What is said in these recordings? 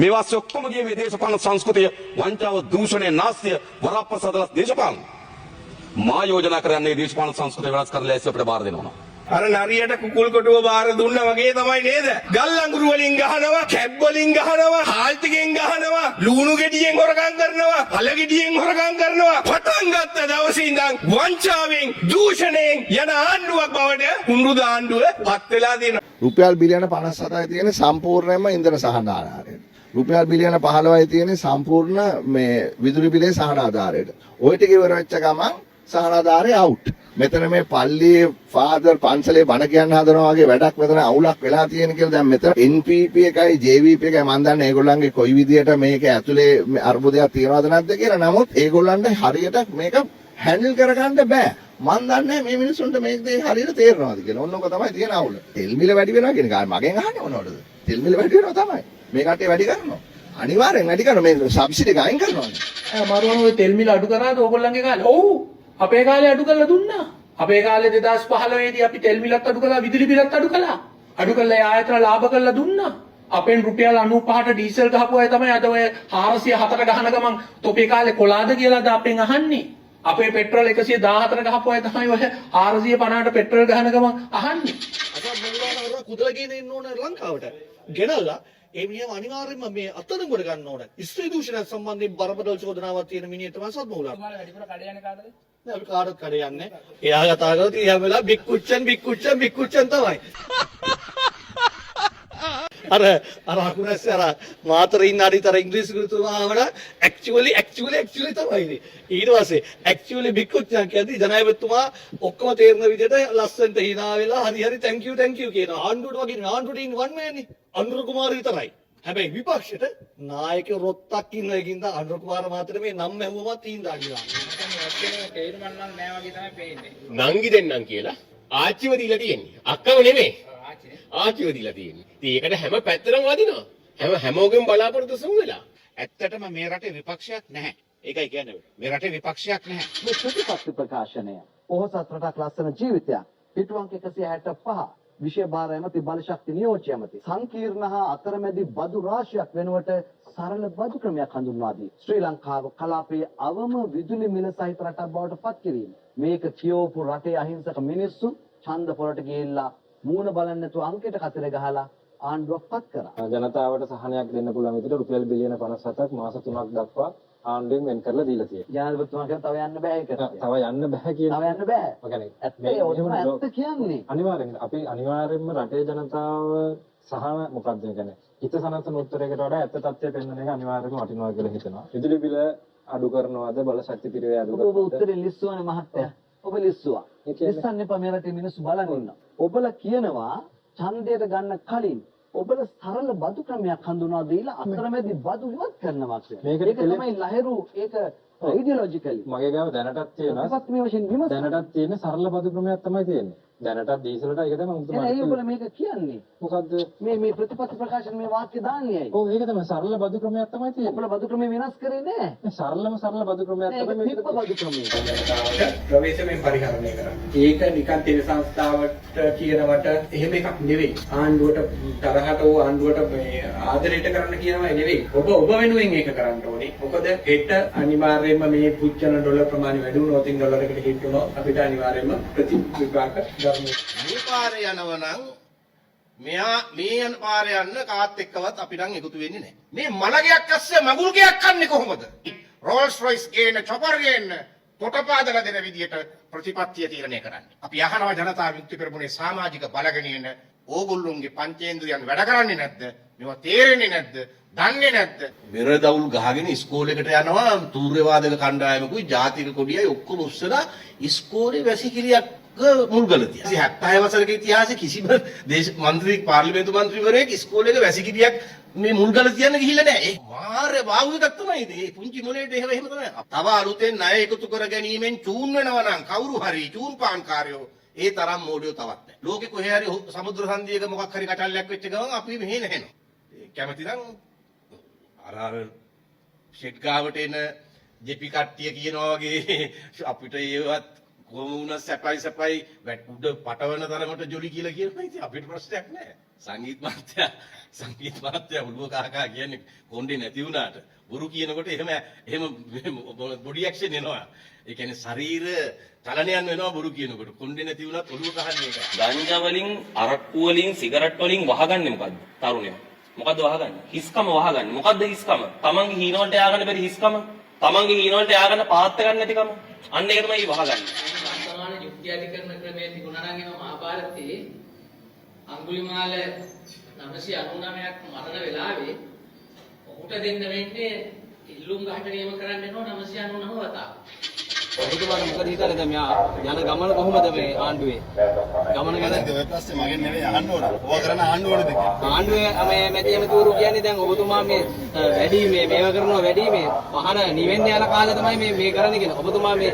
මේ වාස්සේ ඔක්කොම ගියේ මේ දේශපාලන සංස්කෘතිය වංචාව දූෂණය නාස්තිය වරප්‍රසාදලා දේශපාලන මා යෝජනා කරන්නේ දේශපාලන සංස්කෘතිය වෙනස් කරලා ඇස්ස අපිට බාර දෙනවා. අර නරියට කුකුල් කොටුව බාර දුන්නා වගේ තමයි නේද? ගල් අඟුරු වලින් ගහනවා, කැබ් වලින් ගහනවා, හාල් ටිකෙන් ගහනවා, ලුණු ගෙඩියෙන් හොරකම් කරනවා, පළ ගෙඩියෙන් හොරකම් කරනවා. පටන් ගත්ත දවසේ ඉඳන් වංචාවෙන්, දූෂණයෙන් යන ආණ්ඩුවක් බවට කුණුරුද ආණ්ඩුව පත් වෙලා තියෙනවා. රුපියල් බිලියන 57යි තියෙන සම්පූර්ණයෙන්ම ඉන්ධන සහන ආධාරයට. රුපියල් බිලියන 15යි තියෙන සම්පූර්ණ මේ විදුලි බිලේ සහන ආධාරයට. ওই ටික ඉවර වෙච්ච ගමන් සහන ආධාරය අවුට්. මෙතන මේ පල්ලියේ ෆාදර් පන්සලේ බණ කියන්න හදනවා වගේ වැඩක් මෙතන අවුලක් වෙලා තියෙන කියලා දැන් මෙතන NPP එකයි JVP එකයි මම දන්නේ ඒගොල්ලන්ගේ කොයි විදියට මේක ඇතුලේ අර්බුදයක් තියනවද නැද්ද කියලා. නමුත් ඒගොල්ලන්ට හරියට මේක හැන්ඩල් කරගන්න බෑ. මම දන්නේ මේ මිනිස්සුන්ට මේක දේ හරියට තේරෙනවද කියලා. ඔන්නෝක තමයි තියෙන අවුල. තෙල් මිල වැඩි වෙනවා කියන එක මගෙන් අහන්නේ මොනවටද? තෙල් මිල වැඩි වෙනවා තමයි. මේ කට්ටිය වැඩි කරනවා. අනිවාර්යෙන් වැඩි කරනවා. මේ සබ්සිඩි එක අයින් කරනවානේ. මරුවන් ඔය තෙල් මිල අඩු කරාද ඕගොල්ලන්ගේ කාලේ? ඔව්. අපේ කාලේ අඩු කරලා දුන්නා. අපේ කාලේ 2015 දී අපි තෙල් මිලත් අඩු කළා, විදුලි බිලත් අඩු කළා. අඩු කළා ඒ ආයතන ලාභ කරලා දුන්නා. අපෙන් රුපියල් 95ට ඩීසල් ගහපු අය තමයි අද ඔය 407ට ගහන ගමන් තොපේ කාලේ කොලාද කියලාද අපෙන් අහන්නේ. අපේ පෙට්‍රල් 114ට ගහපු අය තමයි ඔය 450ට පෙට්‍රල් ගහන ගමන් අහන්නේ. අසත් මොනවාද කුදලගෙන ඉන්න ඕන ලංකාවට. ගෙනල්ලා ඒ මිනිහම අනිවාර්යයෙන්ම මේ අත්අඩංගුවට ගන්න ඕන. ස්ත්‍රී දූෂණ සම්බන්ධයෙන් බරපතල චෝදනාවක් තියෙන මිනිහ තමයි සත් මොහුලා. ඔයාලා වැඩිපුර කඩ යන්නේ කාටද? නෑ අපි කාටවත් කඩ යන්නේ. එයා කතා කරලා තියා වෙලා බික්කුච්චන් තමයි. අර අකුරස් අර මාතර ඉන්න අරිතර ඉංග්‍රීසි ගුරුතුමාවල actually තමයි. ඊට පස්සේ බික්කුච්චන් කියද්දි ජනාධිපතිතුමා ඔක්කොම තේරෙන විදිහට ලස්සනට hina වෙලා හරි thank you කියනවා. ආණ්ඩුවට වගේ ආණ්ඩුවට ඉන්න වන් මේනේ. අනුර කුමාර විතරයි. හැබැයි විපක්ෂයට නායක රොත්තක් ඉන්න එකකින්ද අනුර කුමාර මාතර මේ නම් හැමෝමත් තීන්දා කියලා. නංගි දෙන්නම් කියලා ආච්චිව දීලා තියෙන්නේ. අක්කව නෙමෙයි. ආච්චිව දීලා තියෙන්නේ. ඉතින් ඒකට හැම පැත්තටම වදිනවා. හැමෝගෙම බලාපොරොත්තු සුන් වෙලා. ඇත්තටම මේ රටේ විපක්ෂයක් නැහැ. ඒකයි කියන්නේ. මේ රටේ විපක්ෂයක් නැහැ. මේ ප්‍රතිපත්ති ප්‍රකාශනය පොහොසත් රටක් ලස්සන ජීවිතයක් පිටුවන්ක 165 විෂය භාර ඇමති බලශක්ති නියෝජ්‍ය ඇමති සංකීර්ණ හා අතරමැදි බදු රාශියක් වෙනුවට සරල බදු ක්‍රමයක් හඳුන්වා දී ශ්‍රී ලංකාව කලාපයේ අවම විදුලි මිල සහිත රටක් බවට පත් කිරීම මේක කියවපු රටේ අහිංසක මිනිස්සු ඡන්ද පොරට ගිහිල්ලා මූණ බලන්නේ නැතුව අංකයට කතර ගහලා ආණ්ඩුවක් පත් කරා. ජනතාවට සහනයක් දෙන්න පුළුවන් විදිහට රුපියල් බිලියන 57ක් මාස 3ක් දක්වා ආණ්ඩුවෙන් වෙන් කරලා දීලා තියෙනවා. ජනාධිපතිතුමා කියනවා තව යන්න බෑ ඒකට. තව යන්න බෑ කියන. තව යන්න බෑ. ඒ කියන්නේ ඇත්ත කියන්නේ. අනිවාර්යෙන්ම අපි අනිවාර්යෙන්ම රටේ ජනතාව සහ මොකක්ද කියන්නේ හිත සනසන උත්තරයකට වඩා ඇත්ත තත්ත්වය පෙන්වන එක අනිවාර්යෙන්ම වටිනවා කියලා හිතනවා. විදුලි බිල අඩු කරනවාද බලශක්ති පිරිවේ අඩු කරනවාද? ඔබ උත්තරේ ලිස්සුවානේ මහත්තයා. ඔබ ලිස්සුවා. ලිස්සන්න එපා මේ රටේ මිනිස්සු බලන් ඉන්නවා. ඔබලා කියනවා ඡන්දයට ගන්න කලින් ඔබලා සරල බදු ක්‍රමයක් හඳුනා දීලා අතරමැදි බදු ඉවත් කරනවා කියලා. මේක තමයි ලහිරු ඒක අයිඩියොලොජිකලි. මගේ ගාව දැනටත් තියෙනවා. අපත් මේ වශයෙන් විමස දැනටත් තියෙන සරල බදු ක්‍රමයක් තමයි තියෙන්නේ. දැනටත් ඩීසලට ඒක තමයි මුතුමා. එනේ ඔබලා මේක කියන්නේ. මොකද්ද? මේ ප්‍රතිපත්ති ප්‍රකාශන මේ වාක්‍ය දාන්නේ ඇයි? ඔව් ඒක තමයි සරල බදු ක්‍රමයක් තමයි තියෙන්නේ. ඔබලා බදු ක්‍රමය වෙනස් කරේ නෑ. මේ සරල බදු ක්‍රමයක් තමයි මේ තිබ්බ බදු ක්‍රමය. ප්‍රවේශමෙන් පරිහරණය කරන්නේ. ඒක නිකන් තෙල් සංස්ථාවට කියනවට එහෙම එකක් නෙවෙයි. ආණ්ඩුවට තරහට ඕ ආණ්ඩුවට මේ ආදරයට කරන්න කියනවා නෙවෙයි. ඔබ වෙනුවෙන් ඒක කරන්න ඕනේ. මොකද හෙට අනිවාර්යයෙන්ම මේ පුච්චන ඩොලර් ප්‍රමාණය වැඩි වුණොත් ඩොලරයකට හිට වුණොත් අපිට අනිවාර්යයෙන්ම ප්‍රතිවිපාක ගන්න. මේ පාරේ යනවනම් මෙයා මේ යන පාරේ යන්න කාත් එක්කවත් අපි නම් එකතු වෙන්නේ නැහැ. මේ මලගයක් ඇස්සේ මගුල් ගයක් කන්නේ කොහොමද? රෝල්ස් රොයිස් ගේන චොපර් ගේන පොටපාදලා දෙන විදියට ප්‍රතිපත්තිය තීරණය කරන්නේ. අපි අහනවා ජනතා විමුක්ති පෙරමුණේ සමාජික බලගෙනියන ඕගොල්ලොන්ගේ පංචේන්ද්‍රයන් වැඩ කරන්නේ නැද්ද? මේවා තේරෙන්නේ නැද්ද? දන්නේ නැද්ද? බෙරදවුල් ගහගෙන ඉස්කෝලේකට යනවා තූර්යවාදක කණ්ඩායමකුයි ජාතික කොඩියයි ඔක්කොම උස්සලා ඉස්කෝලේ වැසිකිළියක් මුල්ගල තියා. 76 වසරක ඉතිහාසයේ කිසිම මන්ත්‍රී පාර්ලිමේන්තු මන්ත්‍රීවරයෙක් ඉස්කෝලේක වැසිකිළියක් මේ මුල්ගල තියන්න ගිහිල්ලා නැහැ. ඒ මාරේ වාවු එකක් තමයි මේ පුංචි මොලේට එහෙම තමයි. තව අලුතෙන් ණය එකතු කර ගැනීමෙන් චූන් වෙනවා නම් කවුරු හරි චූන් පාන්කාරයෝ ඒ තරම් මෝඩයෝ තවත් නැහැ. ලෝකෙ කොහේ හරි සමුද්‍ර සංධියක මොකක් හරි කටල්ලයක් වෙච්ච ගමන් අපි මෙහෙ නැහෙනවා. කැමති නම් අර ෂෙඩ් ගාවට එන ජෙපි කට්ටිය කියනවා වගේ අපිට ඒවත් කොහොම වුණත් සැපයි උඩ පටවන තරමට ජොලි කියලා කියනවා. ඉතින් අපිට ප්‍රශ්නයක් නැහැ. සංගීත මහත්තයා උළුව කහකා කියන්නේ කොණ්ඩේ නැති වුණාට බොරු කියනකොට එහෙම බොඩි ඇක්ෂන් එනවා. ඒ කියන්නේ ශරීර චලනයන් වෙනවා බොරු කියනකොට. කොණ්ඩේ නැති වුණත් ඔළුව කහන්නේ ඒක. ගංජා වලින් අරක්කු වලින් සිගරට් වලින් වහගන්නේ මොකද්ද? තරුණයෝ. මොකද්ද වහගන්නේ? හිස්කම වහගන්නේ. මොකද්ද හිස්කම? තමන්ගේ හීනවලට ය아가න්න බැරි හිස්කම. තමන්ගේ හීනවලට ය아가න්න පාත් ගන්න නැතිකම. අන්න ඒක තමයි වහගන්නේ. වර්තමාන යුක්තියාධිකරණ ක්‍රමයේ තිබුණා නම් එම මහාභාරතයේ අඟුලිමාල 999ක් මරණ වෙලාවේ ඔහුට දෙන්න වෙන්නේ ඉල්ලුම් ගහට නියම කරන්න වෙනවා 999 වතාවක්. ඔබතුමාට මොකද හිතන්නේ දැන් මෙයා යන ගමන කොහොමද මේ ආණ්ඩුවේ ගමන ගැන? ඔය ප්‍රශ්නේ මගෙන් නෙවෙයි අහන්න ඕන. ඕවා කරන ආණ්ඩුව වලද කියලා. ආණ්ඩුවේ මේ මැති ඇමතිවරු කියන්නේ දැන් ඔබතුමා මේ වැඩි මේව කරනවා වැඩි මේ පහන නිවෙන්න යන කාලේ තමයි මේ කරන්නේ කියන. ඔබතුමා මේ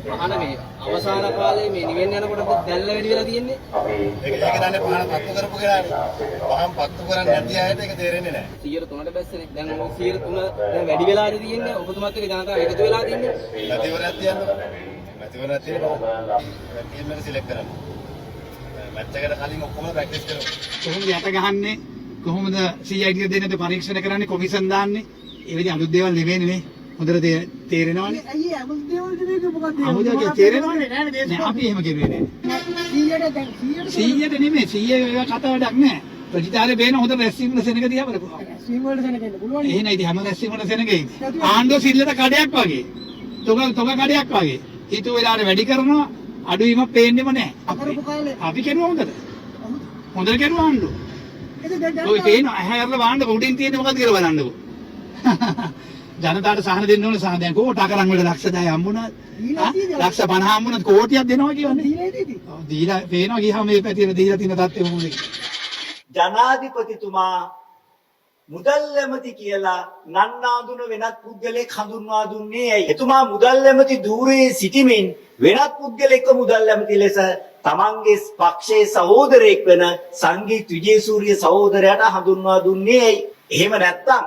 පහන මේ අවසාන කාලේ මේ නිවෙන්න යනකොට දැල්ල වැඩි වෙලා තියෙන්නේ. ඒක දන්නේ පහන පත්තු කරපු කෙනානේ. පහන් පත්තු කරන්නේ නැති අයට ඒක තේරෙන්නේ නැහැ. 103ට බැස්සනේ. දැන් 103 දැන් වැඩි වෙලාද තියෙන්නේ. ඔබතුමාත් එක්ක ජනතාව එකතු වෙලා තියෙන්නේ. නැතිවරක් තියන්න. නැතිවරක් තියෙනවා. ටීම් එක සිලෙක්ට් කරන්න. මැච් එකට කලින් ඔක්කොම ප්‍රැක්ටිස් කරමු. කොහොමද යට ගහන්නේ? කොහොමද CID දෙන්නද පරීක්ෂණ කරන්නේ? කොමිෂන් දාන්නේ? ඒ විදිහ අලුත් දේවල් නෙවෙයිනේ නේ. හොඳට තේරෙනවනේ. අයියේ අමුතු දේවල් දෙක මොකක්ද? අමුතු දේවල් තේරෙනවනේ නෑ. අපි එහෙම කිව්වේ නෑ. 100ට නෙමෙයි 100 ඒවා කතා වැඩක් නෑ. ප්‍රතිචාරය බේන හොඳ රැස්වීම වල සෙනග දිහා බලපුවා. රැස්වීම වලට සෙනගෙන්න පුළුවන්. එහෙනම් ඉතින් හැම රැස්වීම වල සෙනගෙයි. ආණ්ඩුව සිල්ලට කඩයක් වගේ. තොග කඩයක් වගේ. ඊට වෙලාවට වැඩි කරනවා අඩුවීමක් පේන්නෙම නෑ. අපි කෙරුවා හොඳට. හොඳට කෙරුවා ආණ්ඩුව. ඔය පේනවා ඇහැරලා වහන්න උඩින් තියෙන්නේ මොකද්ද කියලා බලන්නකෝ. ජනතාවට සහන දෙන්න ඕනේ. සහන දැන් කෝටා කරන් වල ලක්ෂ 10 හම්බුණා. ලක්ෂ 50 හම්බුණත් කෝටියක් දෙනවා කියන්නේ. දීලා පේනවා ගියාම මේ පැතිර දීලා තියෙන තත්ත්වෙ මොකද? ජනාධිපතිතුමා මුදල් ඇමති කියලා නන්නාඳුන වෙනත් පුද්ගලෙක් හඳුන්වා දුන්නේ ඇයි? එතුමා මුදල් ඇමති ධූරයේ සිටමින් වෙනත් පුද්ගලෙක්ව මුදල් ඇමති ලෙස තමන්ගේ පක්ෂයේ සහෝදරයෙක් වෙන සංගීත් විජේසූරිය සහෝදරයාට හඳුන්වා දුන්නේ ඇයි? එහෙම නැත්නම්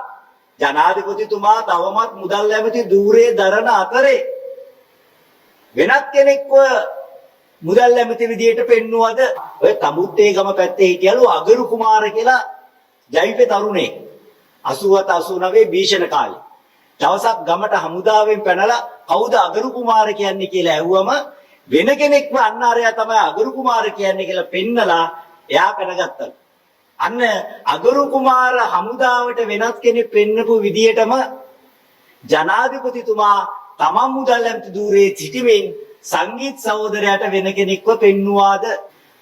ජනාධිපතිතුමා තවමත් මුදල් ඇමති ධූරයේ දරන අතරේ වෙනත් කෙනෙක්ව මුදල් ඇමති විදියට පෙන්නුවද? ඔය තමුත්තේගම පැත්තේ හිටියලු අගරු කුමාර කියලා ජෛපේ තරුණේ 87 89 භීෂණ කාලේ. දවසක් ගමට හමුදාවෙන් පැනලා කවුද අගරු කුමාර කියන්නේ කියලා ඇහුවම වෙන කෙනෙක්ව අන්න අරයා තමයි අගරු කුමාර කියන්නේ කියලා පෙන්නලා එයා පැනගත්තා. අන්න අගරු කුමාර හමුදාවට වෙනත් කෙනෙක් පෙන්නපු විදියටම ජනාධිපතිතුමා තමන් මුදල් ඇමති ධූරයේ සිටමින් සංගීත් සහෝදරයාට වෙන කෙනෙක්ව පෙන්නුවාද?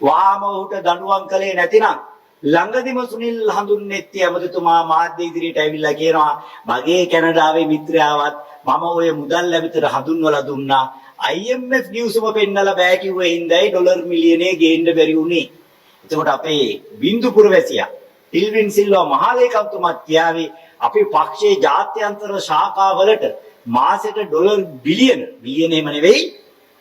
වහාම උට දඬුවම් කළේ නැතිනම් ළඟදිම සුනිල් හඳුන්නෙත්ති ඇමතිතුමා මාධ්‍ය ඉදිරියට ඇවිල්ලා කියනවා මගේ කැනඩාවේ මිත්‍රයාවත් මම ඔය මුදල් ඇමතිට හඳුන්වලා දුන්නා. IMF නිවුසම පෙන්නලා බෑ කිව්වේ හින්දායි ඩොලර් මිලියනේ ගේන්න බැරි වුණේ. එතකොට අපේ බින්දුපුර වැසියා ටිල්වින් සිල්වා මහලේකම්තුමා කියාවේ අපේ පක්ෂයේ ජාත්‍යන්තර ශාඛාවලට මාසෙට ඩොලර් බිලියන එහෙම නෙවෙයි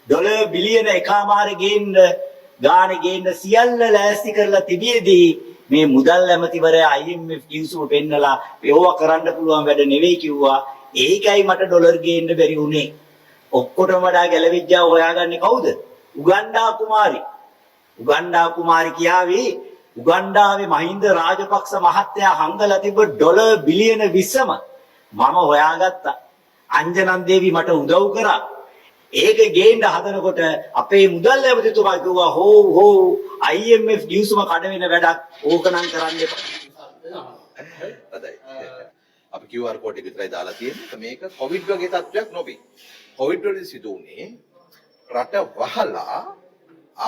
ඩොලර් බිලියන එකමාර ගේන්න සියල්ල ලෑස්ති කරලා තිබියදී මේ මුදල් ඇමතිවරයා IMF කිව්සුම පෙන්නලා ඒවා කරන්න පුළුවන් වැඩ නෙවෙයි කිව්වා. ඒකයි මට ඩොලර් ගේන්න බැරි වුණේ. ඔක්කොටම වඩා ගැලවිජ්ජාව හොයාගන්නේ කවුද? උගන්ඩා කුමාරි කියාවේ උගන්ඩාවේ මහින්ද රාජපක්ෂ මහත්තයා හංගලා තිබ්බ ඩොලර් බිලියන 20ම මම හොයාගත්තා. අංජනන් දේවි මට උදව් කරා. ඒක ගේන්න හදනකොට අපේ මුදල් ඇමතිතුමා කිව්වා හෝ IMF නිවුසම කඩ වෙන වැඩක් ඕකනම් කරන්න එපා. අපි QR කෝඩ් එක විතරයි දාලා තියෙන්නේ. මේක කොවිඩ් වගේ තත්ත්වයක් නොවේ. කොවිඩ් වලදී සිදු වුණේ රට වහලා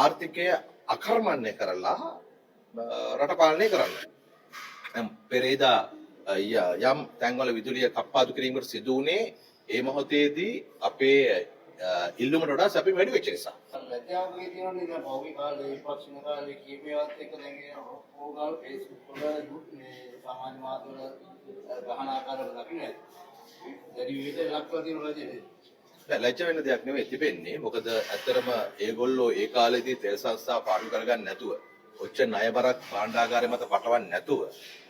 ආර්ථිකය අකර්මණ්‍ය කරලා රට පාලනය කරන්න. දැන් පෙරේදා යම් තැන්වල විදුලිය කප්පාදු කිරීමකට සිදු වුණේ ඒ මොහොතේදී අපේ ඉල්ලුමට වඩා සැපීම වැඩි වෙච්ච නිසා. ලැජ්ජාවකේ තියෙනවනේ දැන් පෞද්ගලික කාලේ විපක්ෂණ කාලේ කීපයවත් එක්ක දැන් ඕගාල් Facebook වල මේ සමාජ මාධ්‍ය වල ගහන ආකාරවල දකින්නේ. දැඩි විවිධ ලක්ෂණ තියෙනවා නේද? ලැජ්ජ වෙන්න දෙයක් නෙවෙයි තිබෙන්නේ. මොකද ඇත්තරම ඒගොල්ලෝ ඒ කාලේදී තෙල් සංස්ථා පාඩු කරගන්න නැතුව ඔච්චර ණයබරක් භාණ්ඩාගාරය මත පටවන්න නැතුව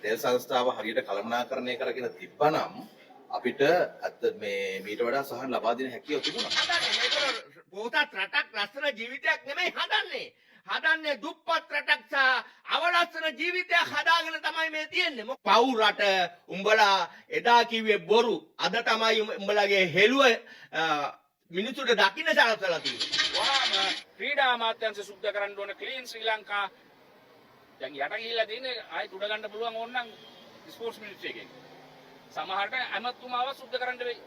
තෙල් සංස්ථාව හරියට කළමනාකරණය කරගෙන තිබ්බනම් අපිට අත් මේ මීට වඩා සහන ලබා දෙන හැකියාව තිබුණා. පොහොසත් රටක් ලස්සන ජීවිතයක් නෙමෙයි හදන්නේ. හදන්නේ දුප්පත් රටක් සහ අවලස්සන ජීවිතයක් හදාගෙන තමයි මේ තියෙන්නේ. පව් රට උඹලා එදා කිව්වේ බොරු. අද තමයි උඹලගේ හෙළුව මිනිසුන්ට දකින්න සලසලා තියෙන්නේ. වහාම ක්‍රීඩා අමාත්‍යාංශ සුද්ධ කරන්න ඕන ක්ලීන් ශ්‍රී ලංකා. දැන් යට ගිහිල්ලා තියෙන්නේ ආයෙත් උඩ ගන්න පුළුවන් ඕනනම් ස්පෝර්ට්ස් මිනිස්ට්‍රි එකෙන්. සමහරට ඇමතුමාව සුද්ධ කරන්න වෙයි.